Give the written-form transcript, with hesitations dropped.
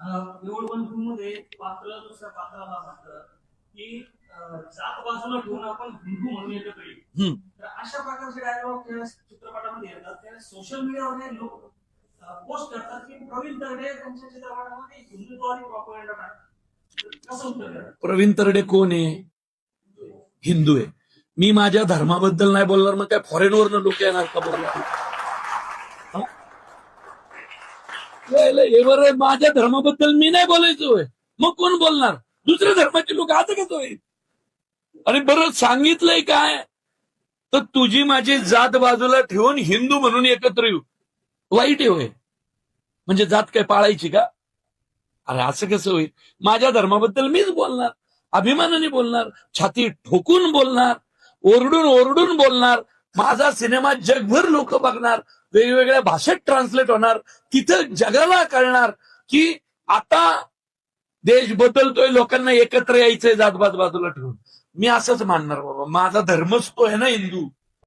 निवडणुकीमध्ये पात्र दुसऱ्या पात्राला मात्र की जात बाजूला ठेवून आपण हिंदू म्हणून एकत्र येऊ. तर अशा प्रकारचे डायलॉग चित्रपटामध्ये येतात त्या सोशल मीडियावर लोक पोस्ट करतात की प्रवीण तरडे त्यांच्या चित्रपटामध्ये हिंदुत्वादी प्रॉपगंडा टाकतात. कसं उत्तर द्याल? प्रवीण तरडे कोण आहे? हिंदू आहे. मी माझ्या धर्माबद्दल नाही बोलणार, मग काय फॉरेनवरनं लोक येणार का बोलणार? बरं, माझ्या धर्माबद्दल मी नाही बोलायचोय, मग कोण बोलणार? दुसऱ्या धर्माचे लोक आता कसं होईल? अरे बरं, सांगितलंय काय तर तुझी माझी जात बाजूला ठेवून हिंदू म्हणून एकत्र येऊ. वाईट आहे होय? म्हणजे जात काय पाळायची का? अरे असं कसं होईल? माझ्या धर्माबद्दल मीच बोलणार, अभिमानाने बोलणार, छाती ठोकून बोलणार, ओरडून ओरडून बोलणार. माझा सिनेमा जगभर लोक बघणार, वेगवेगळ्या भाषेत ट्रान्सलेट होणार, तिथं जगाला कळणार की आता देश बदलतोय, लोकांना एकत्र यायचंय जातपात बाजूला ठेवून. मी असंच मानणार बाबा, माझा धर्मच तो आहे ना हिंदू.